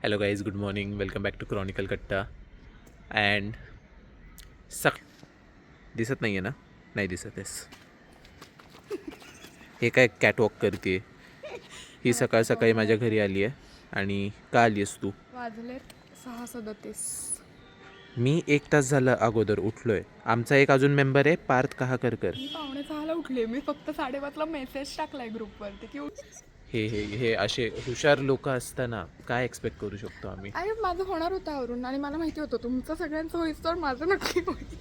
Hello guys, good morning. Welcome back to chronicle Katta. And दिसत नाही आहे ना? नाही दिसत आहेस. हे काय कॅटवॉक करते ही? सकाळ सकाळी माझ्या घरी आली आहे. आणि का आली आहेस तू? वाजलेत 6:37. मी 1 तास झालं अगोदर उठलोय. आमचा एक अजून मेंबर आहे पार्थ कहाकरकर. मी 5:45ला उठले. मी फक्त 5:30ला मेसेज टाकलाय ग्रुपवरती की हे असे हुशार लोक असताना काय एक्सपेक्ट करू शकतो आम्ही? अरे माझं होणार होतं आवरून आणि मला माहिती होतं तुमचं सगळ्यांचं होईस तर माझं नक्की होईल.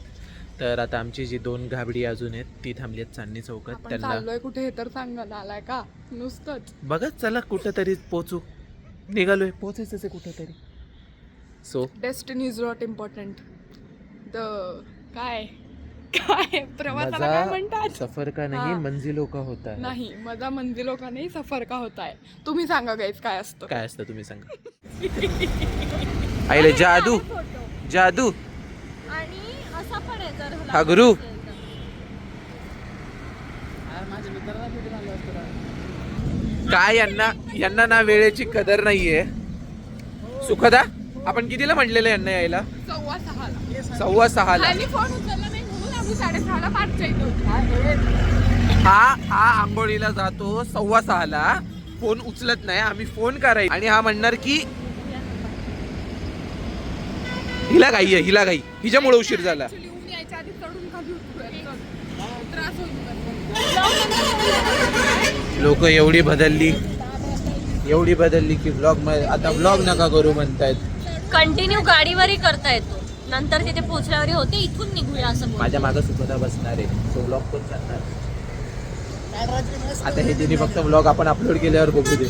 तर आता आमची जी 2 घाबडी अजून आहेत ती थांबली आहेत चांदणी चौकात. आपण चाललोय कुठे हे तर सांगा. आलाय का नुसतंच? बघा, चला कुठंतरी पोचू. निघालोय, पोचायचंच आहे कुठंतरी. So destiny is not important. The काय काय प्रवासाला काय म्हणतात? सफर का नाही हां. मंजिलो का होता है. नाही, मजा मंजिलो का नाही सफर का होता है. तुम्ही सांगा गाईज काय असतं? काय असतं तुम्ही सांगा. आईले जादू जादू आणि असा पण आहे जर हा गुरु. काय यांना ना वेळेची कदर नाहीये. सुखदा, आपण कितीला म्हटलेलं यांना यायला? 5:15ला. 6:15. आणि फोन उचलला नाही म्हणून आम्ही 6:30ला पाठच्या इथे होतो. हा आंघोळीला जातो 6:15ला. फोन उचलत नाही. आम्ही फोन करायचा आणि हा म्हणणार की हिला घाई आहे, हिला घाई, हिच्यामुळे उशीर झाला. Actually, ऊन यायच्या आधी चढून खाली उतरूया. त्रास होईल. लोक एवढी बदलली की आता व्लॉग नका करू म्हणतायत. कंटिन्यू गाडीवरही करता येतो. नंतर तिथे पोहोचल्यावर होते इथून निघूया असं बोल. माझ्या मागं सुखदा बसणार आहे. तो व्लॉग पण करणार. आता हे तिने फक्त व्लॉग आपण अपलोड केल्यावर बघू दे.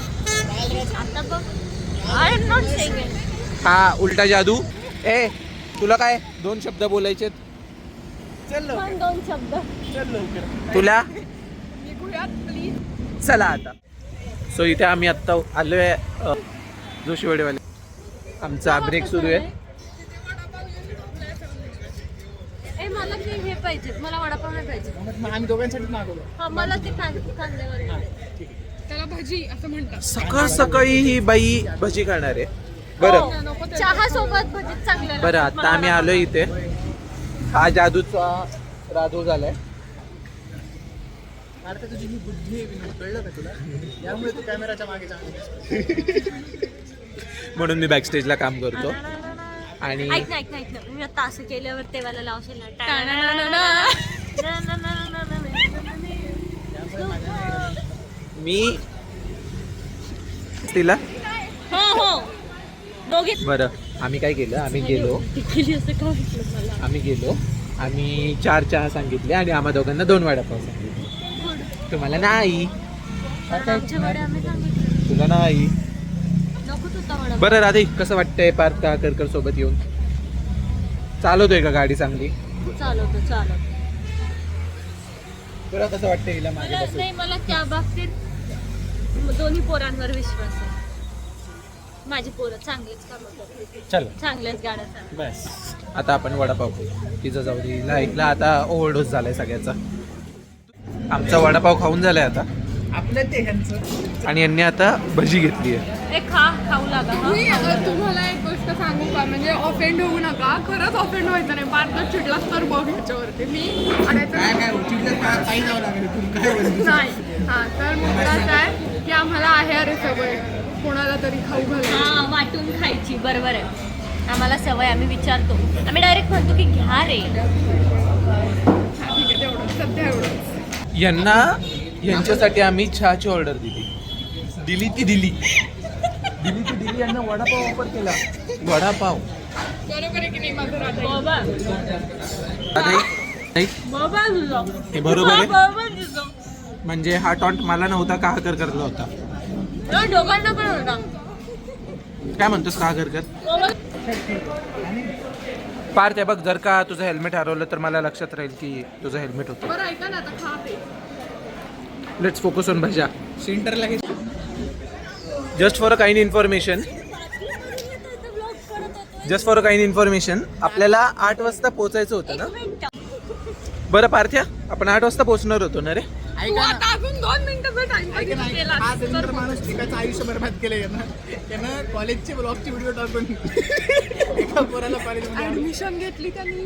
आता बघ, I am not saying it. हा उलटा जादू. ए तुला काय 2 शब्द बोलायचे? पण 2 शब्द. तुला निघूयात प्लीज. चला आता. सो इथे आम्ही आत्ता आलोय जोशीवाडीवाले. आमचा ब्रेक सुरू आहे. ए मला ते हे पाहिजे, मला वडापाव नाही पाहिजे. आम्ही दोघांसाठी मागवलं. हा मला ते कांद्यावर. त्याला भजी असं म्हणतात. सकाळ सकाळी ही बाई भजी खाणार आहे. बरं चहा सोबत भजी चांगलं. बरं आता आम्ही आलोय इथे. हा जादूचा राधू झालाय. आता तुझी ही बुद्धी आहे विनोद, कळलं का तुला? यामुळे तू कॅमेराच्या मागे चांगली. म्हणून मी बॅकस्टेजला काम करतो. आणि ऐक ना मी आता असं केल्यावर तेव्हाला लावशील मी तिला हो दोघी. बरं आम्ही काय केलं, आम्ही गेलो आम्ही 4 चहा सांगितले आणि आम्हा दोघांना 2 वडापाव सांगितले. तुम्हाला नाही, आमच्याकडे आम्ही सांगितलं तुला नाही. नको तुझा वडा. बरं राधे, कसं वाटतंय पार्थ कहाकरकर सोबत येऊन? चालवतोय का गाडी चांगली? चालवतो. तुला कसं वाटतंय हिला मागे मला बसून? नाही, मला त्या बाबतीत दोन्ही पोरांवर विश्वास आहे. माझी पोरं चांगलीच कामं करतात, चल चांगल्याच गाड्या चालवतात. बस आता आपण वडापाव खाऊ. तिचं जाऊ दे. हिला आता ओव्हरडोस झालाय सगळ्याचा. आमचा वडापाव खाऊन झालाय आता. आपलं ते ह्यांचं आणि यांनी आता भजी घेतली आहे. खाऊ लागा हा. मी तुम्हाला एक गोष्ट सांगू का, म्हणजे ऑफेंड होऊ नका. खरंच ऑफेंड व्हायचं नाही. पार्थ चिडलास तर बघ ह्याच्यावरती. मी अडायचं काय उचितलं काय पायी जावं लागेल. तू काय बोलतो? नाही. हा तर मुद्दा काय की आम्हाला आहे अरे सवय कोणाला तरी खाऊ घालायची. हा वाटून खायची. बरोबर आहे, आम्हाला सवय. आम्ही विचारतो, आम्ही डायरेक्ट म्हणतो की घ्या रे. हा, ठीक आहे तेवढं सध्या एवढं. यांच्यासाठी आम्ही चहाची ऑर्डर दिली. यांना वडापाव ऑफर केला. वडापाव बरोबर आहे की नाही माझं राधा? बाबा नाही, बाबा तुझं. हे बरोबर आहे. बाबा तुझं. म्हणजे हा टॉन्ट मला नव्हता, कहाकरकरला होता. दोघांना पण होता. काय म्हणतोस कहाकरकर? बाबा पार्थ, बघ जर का तुझं हेल्मेट हरवलं तर मला लक्षात राहील की तुझं हेल्मेट होतं. बरं ऐका ना आता खा ते. लेट्स फोकस ऑन भजा. सेंटरला घे. Just for a kind information आपल्याला 8 वाजता पोहोचायचं होतं ना. बरं पार्थ्या, आपण 8 वाजता पोहोचणार होतो ना रे. तू आता अजून 2 मिनिटाचा टाइम ऐका ना, हा दरिद्र माणूस एकाचं आयुष्य बरबाद केलं त्यानं कॉलेजचे ब्लॉगचे व्हिडिओ टाकून एका पोराला कॉलेजमध्ये ऍडमिशन घेतली त्यांनी.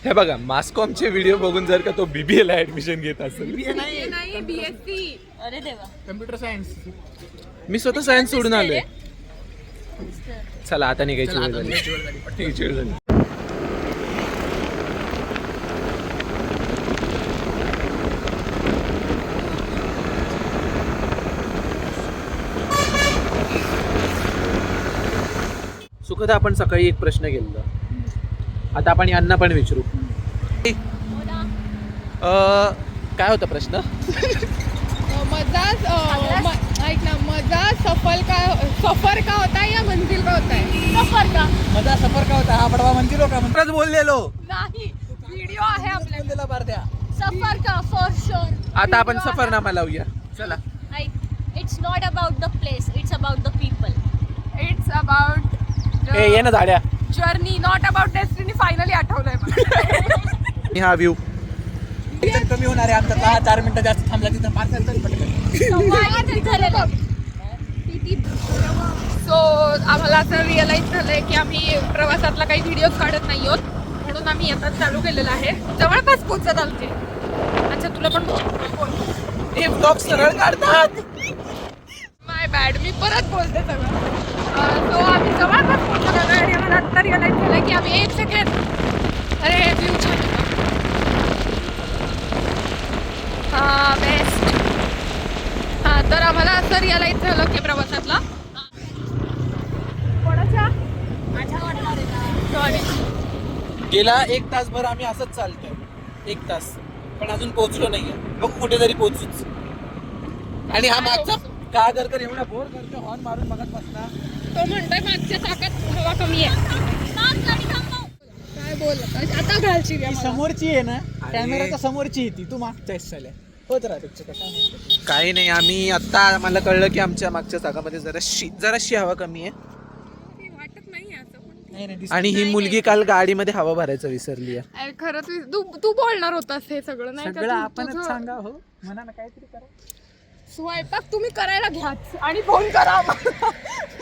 हे बघा मास्कॉमचे व्हिडिओ बघून जर का तो BBA ला ऍडमिशन घेत असेल. नाही BSc. अरे देवा. Computer science. मी स्वतः सायन्स सोडून आलोय. चला आता निघायची वेळ झाली. निघायची वेळ झाली. सुखदा आपण सकाळी एक प्रश्न केलेला, आता आपण यांना पण विचारू. काय होता प्रश्न? ऐक ना, मजा सफर का होता है या मंजिल का होता है? सफर का. माझा सफर का होता हा बडवा मंदिर का खरंच बोललेलो. नाही, व्हिडिओ आहे आपल्या. पारत्या सफर का फॉर शुअर. आता आपण सफरनामा लावूया. चला. It's not about the place, it's about the people. It's about ये ना झाड्या. Journey, not about destiny. Finally आठवलंय मला. हा व्ह्यू कमी होणार आहे आमचा का 4 मिनिटं जास्त थांबला तिथं 5 तरी पटकन. सो आम्हाला असं रिअलाइज झालंय की आम्ही प्रवासातला काही व्हिडिओ काढत नाही आहोत, म्हणून आम्ही आता चालू केलेलं आहे. जवळपास पोहोचत आलते. अच्छा तुला पण बोल. हे ब्लॉग सरळ काढतात. माय बॅड, मी परत बोलते सगळं. सो आम्ही जवळपास पोहोचत आलो आणि आम्हाला आत्ता रिअलाइज झालं की आम्ही 1 सेकंड. अरे व्ह्यू छान होता. हा बेस्ट. हा तर आम्हाला असं रिअलाइज झालं की प्रवासातला कोणाच्या सॉरी गेला 1 तासभर आम्ही असंच चालतोय. 1 तास पण अजून पोहोचलो नाहीये. बघ कुठेतरी पोहोचूच. आणि हा मागचा का कर एवढा बोर करतो हॉर्न मारून बघत बसला. तो म्हणतोय मागच्या चाकात हवा कमी आहे. काय बोल आता घालची ती समोरची आहे ना, कॅमेराच्या समोरची आहे ती, तू मागच्या हिस्साला होत राहते. काही नाही, आम्ही आता आम्हाला कळलं की आमच्या मागच्या चाकामध्ये जराशी हवा कमी आहे. वाटत नाही असं पण. नाही आणि ही मुलगी काल गाडीमध्ये हवा भरायचं विसरली आहे. अरे खरंच तू बोलणार होतास हे सगळं नाही का? सगळं तू- आपणच तुझं सांगा हो, म्हणा ना काहीतरी करा. स्वयंपाक तुम्ही करायला घ्याच आणि फोन करा आम्हाला.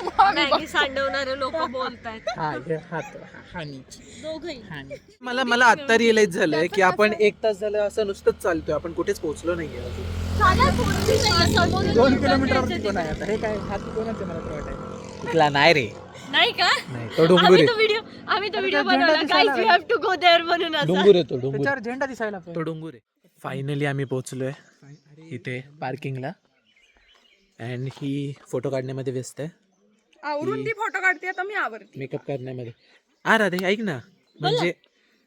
मग आम्ही मॅगी सांडवणारे लोक बोलतायत हा हे हात हानी दोघही. हानी. मला आता रिअलाइज झालंय की आपण 1 तास झालं असं नुसतंच चालतोय. आपण कुठेच पोहोचलो नाहीये अजून. 2 किलोमीटरवरती कोण आहे आता? हे काय हाती कोणाचे मला तर वाटायला. कुठला नाही रे. नाही का? नाही तो डोंगर आहे. आम्ही तो व्हिडिओ झेंडा बनवला. दिसायला guys we have to go there म्हणून असं. डोंगर आहे तो डोंगर. त्याच्यावर झेंडा दिसायला तो डोंगर आहे. फायनली आम्ही पोहोचलोय इथे पार्किंगला. अँड ही फोटो काढण्यामध्ये व्यस्त आहे. आवरून ती फोटो काढते आता मी आवरते. मेकअप करण्यामध्ये. राधे ऐक ना, म्हणजे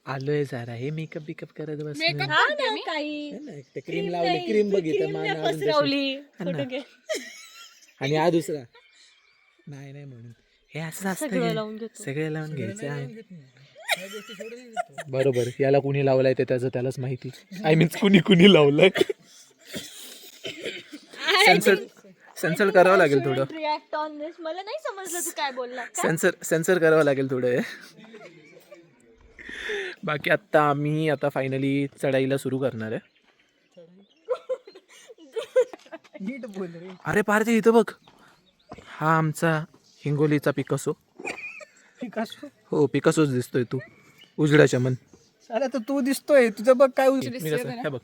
आलोय जरा हे मेकअप बिकअप करत बस. मेकअप हा करते ना, मी. काही क्रीम लावली. क्रीम बघितलं मान अजून तशी. पसरवली. हा ना. फोटो घे. आणि हा दुसरा नाही म्हणून हे असं सगळं असतं. लावून घेतो. सगळे लावून घ्यायचं आहे. बरोबर. याला कुणी लावलाय ते त्याचं त्यालाच माहिती. आय मीन्स कुणी लावलंय. सेन्सर करावं लागेल थोडं. रिॲक्ट ऑन दिस. मला नाही समजलं तू काय बोलला. सेन्सर करावं लागेल थोडं हे. बाकी आम्ही फायनली चढाईला सुरू करणार आहे. नीट बोल रे. अरे पारते इथं बघ, हा आमचा हिंगोलीचा पिकासो. पिकासो? हो पिकासोच दिसतोय तू उजड्याच्या मन. अरे तर तू दिसतोय, तुझं बघ काय मी कसं हे बघ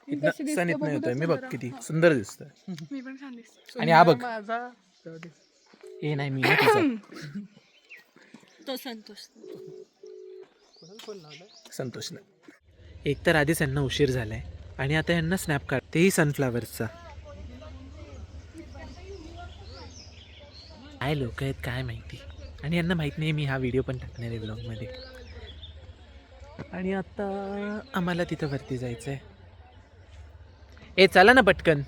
इथनं सनीत नाही होतोय. मी बघ किती सुंदर दिसतोय. मी पण छान दिसते. आणि हा बघ माझा हे नाही मी ना तिचा. तो संतोष. संतोष नाही. एक तर आधीच यांना उशीर झालाय आणि आता यांना स्नॅप काढ, तेही सनफ्लावरचा. काय लोक आहेत काय माहिती. आणि यांना माहित नाही मी हा व्हिडिओ पण टाकणार आहे ब्लॉगमध्ये. आणि आता आम्हाला तिथं वरती जायचं आहे. ए चला ना पटकन,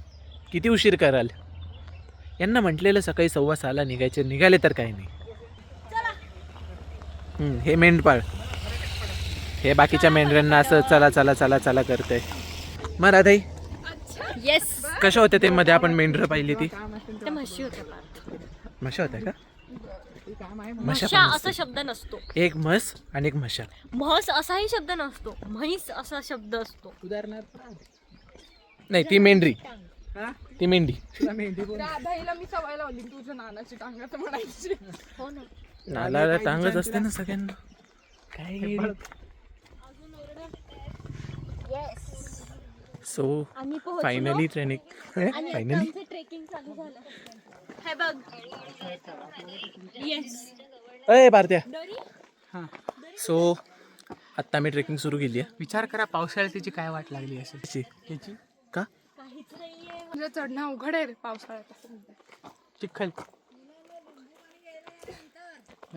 किती उशीर कराल. यांना म्हटलेलं सकाळी 6:15 निघायचे, निघाले तर काय नाही. हे मेंढपाळ हे बाकीच्या मेंढरांना असं चला चला चला चला करतंय. मग राधाई येस. कशा होत्या ते मध्ये आपण मेंढरं पाहिली ती? त्या म्हशी होत्या पार्थ. म्हशा होत्या का? म्हशा असा शब्द नसतो. एक म्हस आणि एक म्हशा. म्हस असाही शब्द नसतो. म्हैस असा शब्द असतो. उदाहरणार्थ नाही ती मेंढरी, ती मेंढी. राधाईला मी सवय लावली तुझ्या नानाची टांगाचं म्हणायची. हो ना. नाला टांगच असते ना सगळ्यांना. काय सो आम्ही पोहोचलो. फायनली ट्रेनिंग आणि फायनली आमचं ट्रेकिंग चालू झालं. हे बघ. येस. अय भारत्या. हां सो आत्ता आम्ही ट्रेकिंग सुरू केली आहे. विचार करा पावसाळ्यात त्याची काय वाट लागली असेल त्याची. का काहीच नाहीये. म्हणजे चढणं अवघड आहे रे पावसाळ्यात असं म्हणतात. चिखल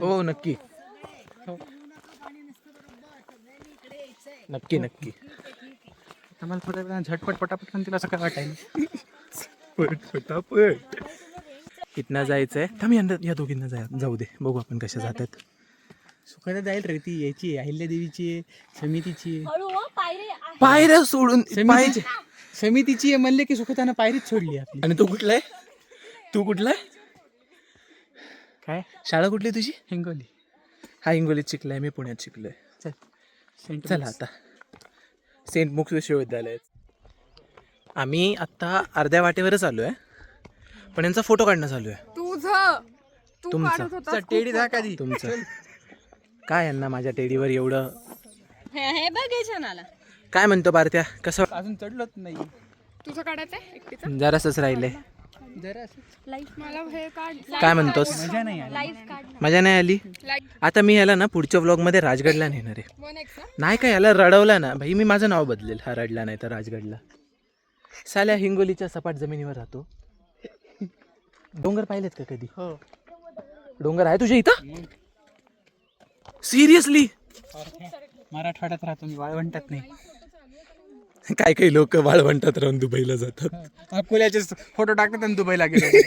हो नक्की नक्की नक्की. आम्हाला थोड्या वेळा झटपट पटापट पण तिला असं काय वाटायला. पटापट इथनं जायचंय. थांब या दोघींना जाऊ दे, बघू आपण कशा जातात. सुखाला जाईल रे ती याची अहिल्यादेवीची आहे, समितीची आहे. हळू हो, पायरे आहे. पायऱ्या सोडून समितीची समितीची आहे म्हणले की सुखतानं पायरीच सोडली आपली. आणि तू कुठला आहे? तू कुठला आहे? काय शाळा कुठली तुझी? हिंगोली. हा हिंगोलीत शिकलाय, मी पुण्यात शिकलोय. चल चला आता सेंट मुक्स विश्वविद्यालयात. आम्ही आत्ता अर्ध्या वाटेवरच आलो आहे, पण यांचा फोटो काढणं चालू आहे. तू तुमचा. काढत होतास टेडी जा कधी तुमचं काय यांना माझ्या टेडीवर एवढं. हे बघायचं नाला. काय म्हणतो भारत्या, कसं? अजून चढलोच नाही. तुझं काढायचंय एकटीचं. जरासच राहिलंय. जरा असं लाईफ मला हे काढ. काय म्हणतोस? मजा नाही आली. लाईफ काढ. मजा नाही आली. लाईक आता मी याला ना पुढच्या व्लॉगमध्ये राजगडला नेणार आहे. 1x ना. नाही का याला रडवला ना भाई, मी माझं नाव बदलेल हा रडला नाही तर राजगडला. साल्या हिंगोलीच्या सपाट जमिनीवर राहतो. डोंगर पाहिलेत का कधी? हो डोंगर आहे तुझ्या इथं? सिरियसली? मराठवाड्यात राहतो मी, वाळवंटात नाही. काय काही लोक वाळवंटात राहून दुबईला जातात. अकोल्याचे फोटो टाकतात आणि दुबईला गेलो.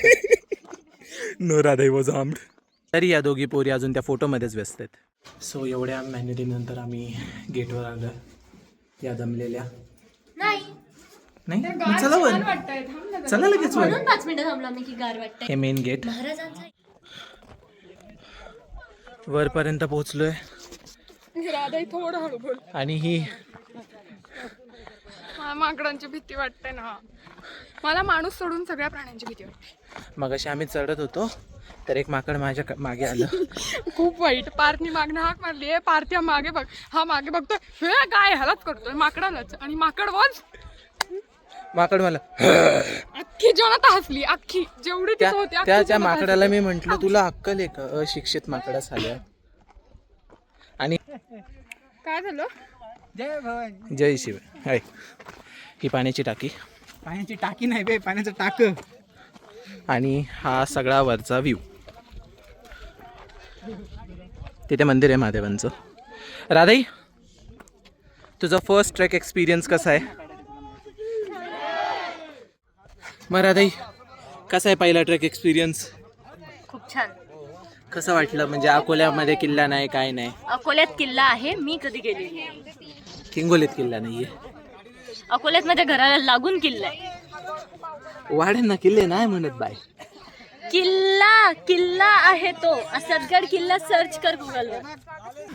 नो राधाई वॉज आर्म्ड. तरी या दोघी पोरी अजून त्या फोटोमध्येच व्यस्त आहेत. सो एवढ्या मेहनतीनंतर आम्ही गेटवर आलो. या जमलेल्या नाही. नाही चला वर, वाटतंय थांब ना. चला लगेच वर. म्हणून 5 मिनिटं थांबलो आम्ही की गार वाटतंय. हे मेन गेट. महाराजांचा वरपर्यंत पोहोचलोय राधाई थोडं हळू बोल. आणि ही मला माकडांची भीती वाटते ना. मला माणूस सोडून सगळ्या प्राण्यांची भीती वाटते. मगाशी आम्ही चढत होतो तर एक माकड माझ्या मागे आलं. खूप वाईट. पार्थनी मागणं हाक मारली आहे. पार्थ्या मागे बघ, हा मागे बघतोय, हे काय ह्यालाच करतोय माकडालाच. आणि माकड वॉज माकड मला अख्खी जेवणात हसली, अख्खी जेवढी तिथं होती अख्खी त्या जेवणात माकडाला मी म्हंटल तुला अक्कल आहे का? अशिक्षित माकडा झाल्या. आणि हसली. काय झालं? जय भवानी. जय शिव. हाय ही पाण्याची टाकी पाण्याची टाकी नाही बे, पाण्याचं टाक. आणि हा सगळा वरचा व्ह्यू. तिथे मंदिर आहे महादेवांचं. राधाई तुझा फर्स्ट ट्रेक एक्सपिरियन्स कसा आहे? मग राधाई कसा आहे पहिला ट्रेक एक्सपिरियन्स? खूप छान. कसं वाटलं? म्हणजे अकोल्यामध्ये किल्ला नाही काय नाही. अकोल्यात किल्ला आहे, मी कधी गेलेली नाही. हिंगोलीत किल्ला नाहीये. अकोल्यात माझ्या घराला लागून किल्ला आहे. वाड्यांना किल्ले नाही म्हणत बाय. किल्ला आहे तो. असदगड किल्ला सर्च कर गुगलवर.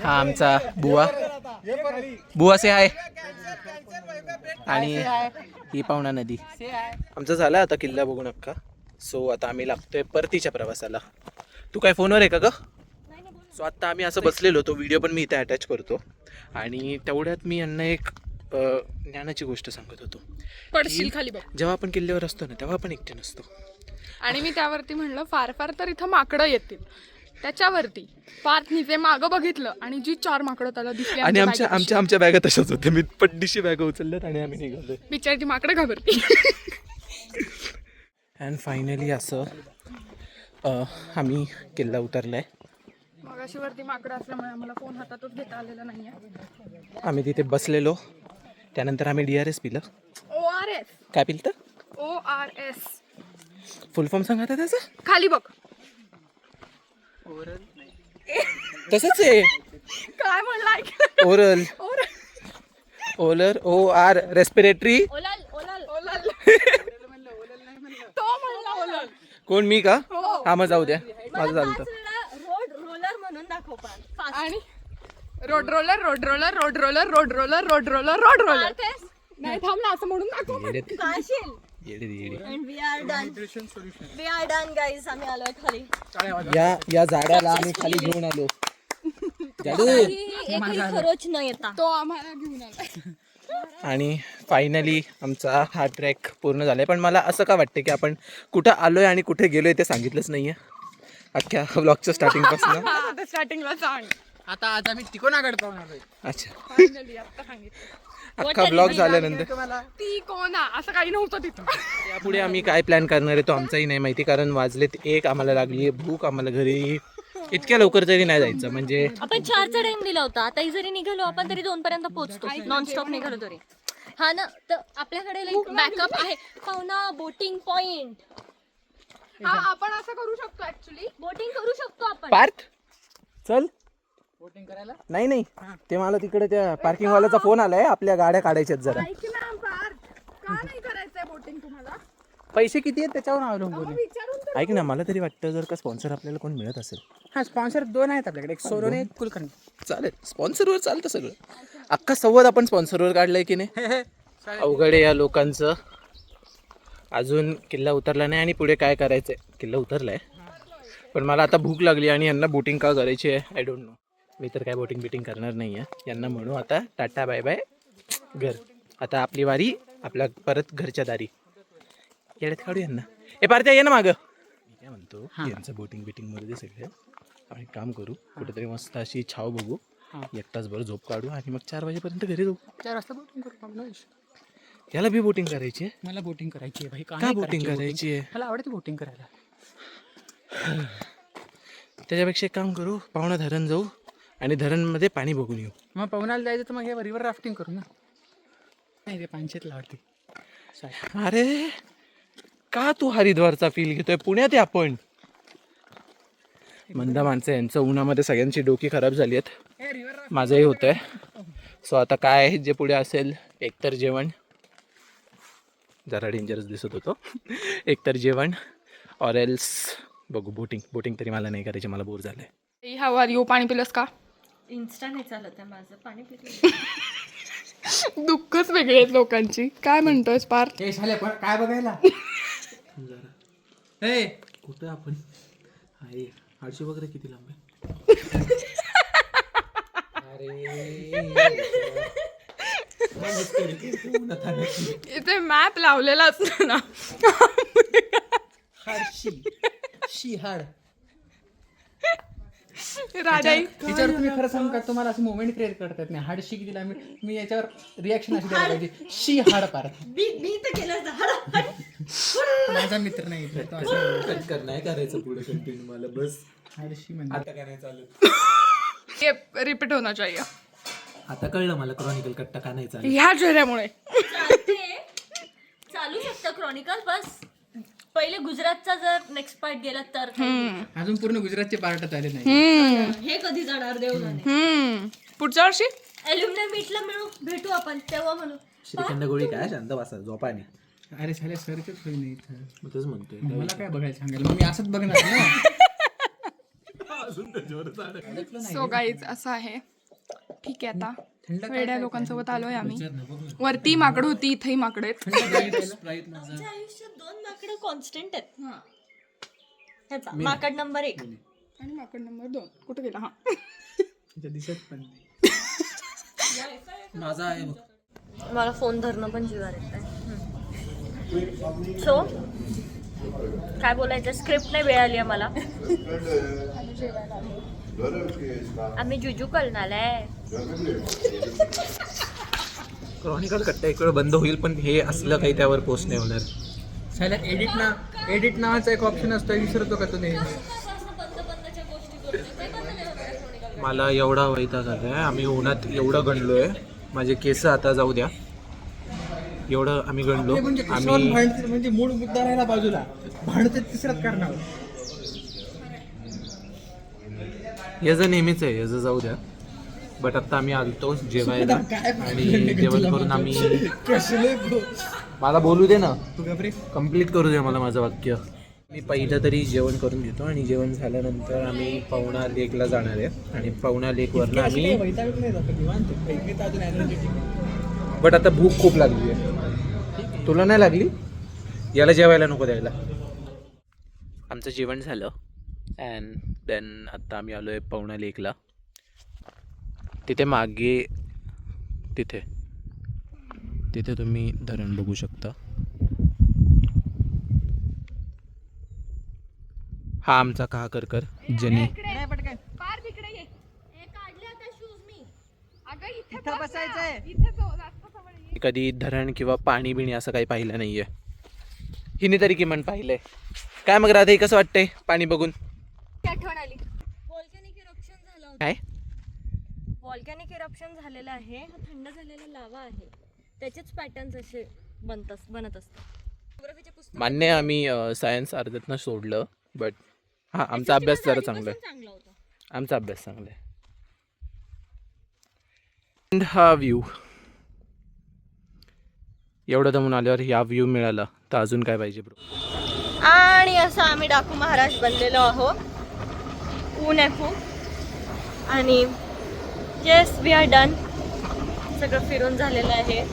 हा आमचा बुवा से आहे. आणि ही पावना नदी. आमचं झालं आता किल्ला बघून अक्का. सो आता आम्ही लागतोय परतीच्या प्रवासाला. तू काय फोनवर आहे का ग? सो आता आम्ही असं बसलेलो, तो व्हिडिओ पण मी इथे अटॅच करतो. आणि तेवढ्यात मी यांना एक ज्ञानाची गोष्ट सांगत होतो. पडशील खाली बघ. जेव्हा आपण किल्ल्यावर असतो ना तेव्हा आपण एकटे नसतो. आणि मी त्यावरती म्हणलं फार फार तर इथं माकडं येतील. त्याच्यावरती पार्थनीचे मागं बघितलं आणि जी 4 माकडं त्याला दिसली आणि आमच्या आमच्या बॅगा तशाच होत्या. मी पड्डीशी बॅगा उचलल्यात आणि आम्ही निघालोय. बिचारी ती माकडं घाबरती. अँड फायनली असं आम्ही किल्ला उतरलाय. मग अशी वरती माकडं असल्यामुळे आम्हाला फोन हातातच घेता आलेला नाहीये. आम्ही तिथे बसलेलो. त्यानंतर आम्ही DRS पिलं. ORS. काय पिलं? ORS. फुल फॉर्म सांगा त्याचा. खाली बघ. तसंच आहे. काय म्हणलं ऐक. Oral OR respiratory. ओलाल ओलाल. ओलाल. तो म्हणला ओलाल. कोण मी का? हा मग जाऊ द्या, माझं झालं. रोड रोलर म्हणून दाखव पण. आणि road roller road roller road roller road roller road roller road roller. नाही थांब ना असं म्हणून दाखव. काशील and we are done guys. आम्ही आलोय खाली. या झाडाला आम्ही खाली घेऊन आलो. एकही खरोच न येता तो आम्हाला घेऊन आलाय. आणि फायनली आमचा हा ट्रॅक पूर्ण झालाय. पण मला असं का वाटतं की आपण कुठं आलोय आणि कुठे गेलोय ते सांगितलंच नाहीये अख्ख्या ब्लॉगच्या स्टार्टिंग पासून. आता स्टार्टिंगला सांग. आता आज आम्ही तिकोनागड पाहून आलोय. अच्छा, Finally, आता सांगितलं. अख्खा ब्लॉग झाल्यानंतर तुम्हाला ती कोण आहे? असं काही नव्हतं तिथं. यापुढे आम्ही काय प्लॅन करणार आहे तो आमचाही नाही माहिती. कारण वाजलेत 1, आम्हाला लागली भूक. आम्हाला घरी इतक्या लवकर तरी नाही जायचं. म्हणजे आपण 4चा टाइम दिला होता. आताही जरी निघालो आपण तरी 2 पर्यंत पोहोचतो नॉनस्टॉप निघालो तरी. हा ना, तर आपल्याकडे बॅकअप आहे. पाहुणा बोटिंग पॉइंट. हा आपण असं करू शकतो ऍक्च्युली. बोटिंग करू शकतो आपण. पार्थ चल. बोटिंग करायला नाही ते मला तिकडे त्या पार्किंग वाल्याचा फोन आलाय. आपल्या गाड्या काढायच्यात जरा. ऐक ना पार्थ, का नाही करायचंय बोटिंग तुम्हाला? पैसे किती आहेत त्याच्यावर अवलंबून आहे. विचारून तर ऐक ना, मला तरी वाटतं जर का स्पॉन्सर आपल्याला कोण मिळत असेल. हा स्पॉन्सर 2 आहेत आपल्याकडे, एक सोलो आणि एक कुलकर्णी. चालेल, स्पॉन्सरवर चालतं सगळं. अख्खा संवाद आपण स्पॉन्सरवर काढलाय की नाही. अवघड आहे या लोकांचं. अजून किल्ला उतरला नाही आणि पुढे काय करायचंय. किल्ला उतरलाय पण मला आता भूक लागली आणि यांना बोटिंग का करायची आहे आय डोंट नो. मी तर काय बोटिंग करणार नाही आहे. यांना म्हणू आता टाटा बाय बाय घर. आता आपली वारी आपल्या परत घरच्या दारी. येड्यात काढू यांना. पार्ट्या ये ना मागं. मी काय म्हणतो, यांचं बोटिंग मध्ये सगळे आपण एक काम करू, कुठेतरी मस्त अशी छाव बघू, 1 तासभर झोप काढू आणि मग 4 वाजेपर्यंत घरी जाऊ. 4 वाजता बोटिंग करू. याला बी बोटिंग करायची आहे. मला बोटिंग करायची आहे भाई. का बोटिंग करायची आहे? मला आवडते बोटिंग करायला. त्याच्यापेक्षा एक काम करू, पाहुणा धरण जाऊ आणि धरणमध्ये पाणी बघून येऊ. मग पवनाला जायचं तर मग रिव्हर राफ्टिंग करू ना. नाही ते पानशेतला आवडते. अरे का तू हरिद्वारचा फील घेतोय? पुण्यात आहे आपण. मंदा माणसं, यांचं उन्हामध्ये सगळ्यांची डोकी खराब झाली आहेत. माझंही होतंय. सो आता काय जे पुढे असेल, एकतर जेवण, जरा डेंजरस दिसत होतो, एकतर जेवण ऑर एल्स बघू बोटिंग तरी मला नाही करायची. मला बोर झालंय. How are you? पाणी पिलंस का? इन्स्टा नाही चालत आहे माझं. पाणी पिते. दुःखच वेगळे आहेत लोकांची. काय म्हणतोयस पार्थ? हे झाले पण काय बघायला. हे कुठं आपण आहे? 800 वगैरे किती लांब आहे? इथे मॅप लावलेला असतो ना. शिहाड. राजाई याच्यावर तुम्ही खरं सांगू का, तुम्हाला असं मोमेंट क्रिएट करता येत नाही. हाडशी किती लांब आहे, मी याच्यावर रिॲक्शन अशी द्यायला पाहिजे. शी हाड पार्थ. मी तर केलं. माझा मित्र नाही तो असं नाही करायचं पुढे कंटिन्यू. मला बस हाडशी म्हणजे आता काय नाही चालू. ये रिपीट होना चाहिए. आता कळलं मला क्रॉनिकल कट्टा का नाही चालू. ह्या चेहऱ्यामुळे चालू शकतं क्रॉनिकल. बस पहिले गुजरातचा जर नेक्स्ट पार्ट गेला तर. अजून पूर्ण गुजरातचे पार्ट आले नाही. हे कधी जाणार देवलाने. पुढच्या वर्षी अल्युमिनियम मीटला भेटू आपण तेव्हा म्हणू. श्रीखंड गोळी काय शांत बसा झोपाने. अरे झाले सरचेच होई नाही इथं. मग तेच म्हणतोय. मला काय बघायला सांगायला, मग मी असंच बघणार ना. सो गाईज असं आहे. ठीक आहे, आता वेड्या लोकांसोबत आलोय आम्ही. वरती माकड होती, इथेही माकड आहेत. आमच्या आयुष्यात 2 माकडं कॉन्स्टंट आहेत. ह्याचा माकड नंबर 1 आणि माकड नंबर 2 कुठे गेला? हा दिसत पण नाही. माझा आहे. मला फोन धरणं पण जीवार येत. सो काय बोलायचं, स्क्रिप्ट नाही वेळ आली आम्हाला. आम्ही जुजू करणार आहे. क्रॉनिकल कट्टा एक वेळ बंद होईल पण हे असलं काही त्यावर पोस्ट नाही होणार. साला एडिट नावाचा एक ऑप्शन असतो, विसरतो का तुम्ही? मला एवढा वैताग आलाय. आम्ही उन्हात एवढं गणलोय. माझे केस आता जाऊ द्या. एवढं आम्ही गणलो. आम्ही म्हणजे मूळ मुद्दा राहिला बाजूला, भांडते तिसऱ्यात करणार. याचं नेहमीच आहे, याचं जाऊ द्या. बट आता आम्ही आलतो जेवायला आणि जेवण करून आम्ही, मला बोलू दे ना, कंप्लीट करू दे मला माझं वाक्य. मी पहिलं तरी जेवण करून घेतो आणि जेवण झाल्यानंतर आम्ही पवना लेकला जाणार आहे आणि पवना लेकवरनं आम्ही बट आता भूक खूप लागली आहे. तुला नाही लागली? याला जेवायला नको द्यायला. आमचं जेवण झालं अँड देन आत्ता आम्ही आलो आहे पवना लेकला. तिथे मागे तिथे तुम्ही धरण बघू शकता. हा आमचा काकरकर ज्यांनी पार तिकडे ये. काढले आता शूज मी. अगं इथे इथं बस ना. बसायचंय. इथे तो जास्त जवळ ये. कधी धरण किंवा पाणी बिणी असं काही पाहिलं नाहीये. हिने तरी किमान पाहिलंय. काय मग राधे कसं वाटतंय पाणी बघून? आठवण आली. व्हॉल्कॅनिक इरप्शन झालं होतं. काय व्हॉल्कॅनिक इरप्शन झालेलं आहे. हा थंड झालेला लावा आहे. त्याचेच पॅटर्न्स असे बनत असतात. जिओग्राफीच्या पुस्तकात मान्य आहे, आम्ही सायन्स अर्ध्यातनं सोडलं बट हा आमचा अभ्यास जरा चांगला आहे. चांगला होता. आमचा अभ्यास चांगला आहे. And हा व्ह्यू एवढं दमून आल्यावर या व्ह्यू मिळाला तर अजून काय पाहिजे ब्रो. आणि असं आम्ही डाकू महाराज बनलेलो आहोत. ऊन आहे खूप आणि येस वी आर डन. सगळं फिरून झालेलं आहे.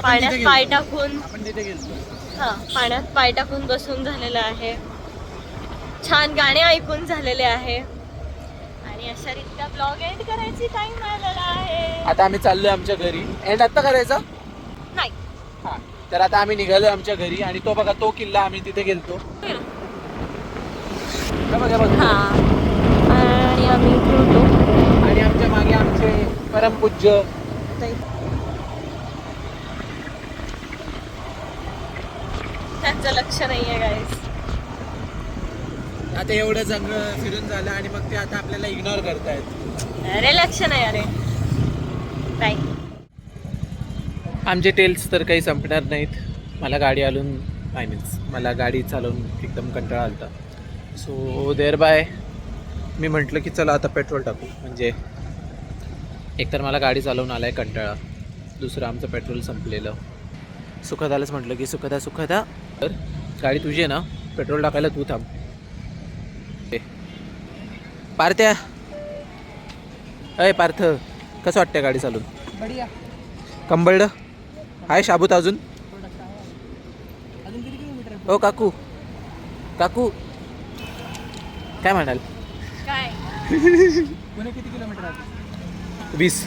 पाण्यात पाय टाकून आपण तिथे गेलो. पाण्यात पाय टाकून बसून झालेलं आहे. छान गाणे ऐकून झालेले आहे आणि अशा रीत्या ब्लॉग एंड करायची टाइम आलेला आहे. आता आम्ही चाललोय आमच्या घरी. एंड आता करायचा नाही हा. तर आता आम्ही निघालोय आमच्या घरी आणि तो बघा तो किल्ला आम्ही तिथे गेलतो. हा आणि आम्ही इथे होतो. आणि आमच्या मागे आमचे परमपूज्य त्यांचं लक्ष नाहीये गाईस. आता एवढं सगळं फिरून झालं आणि मग ते आता आपल्याला इग्नोर करतायत. अरे लक्ष नाही. अरे बाय. आमचे टेल्स तर काही संपणार नाहीत. मला गाडी मला गाडी चालवून एकदम कंटाळा आलता. सो देअर बाय मी म्हटलं की चला आता पेट्रोल टाकू. म्हणजे एकतर मला गाडी चालवून आलाय कंटाळा, दुसरं आमचं पेट्रोल संपलेलं. सुखदालाच म्हटलं की सुखदा तर गाडी तुझी आहे ना, पेट्रोल टाकायला तू थांब. पार्थ्या अय पार्थ कसं वाटतं गाडी चालून? बढिया. कंबळड हाय शाबूत अजून. अजून किती किलोमीटर आहे? ओ काकू काय म्हणाल? काय पुणे किती किलोमीटर आहे? 20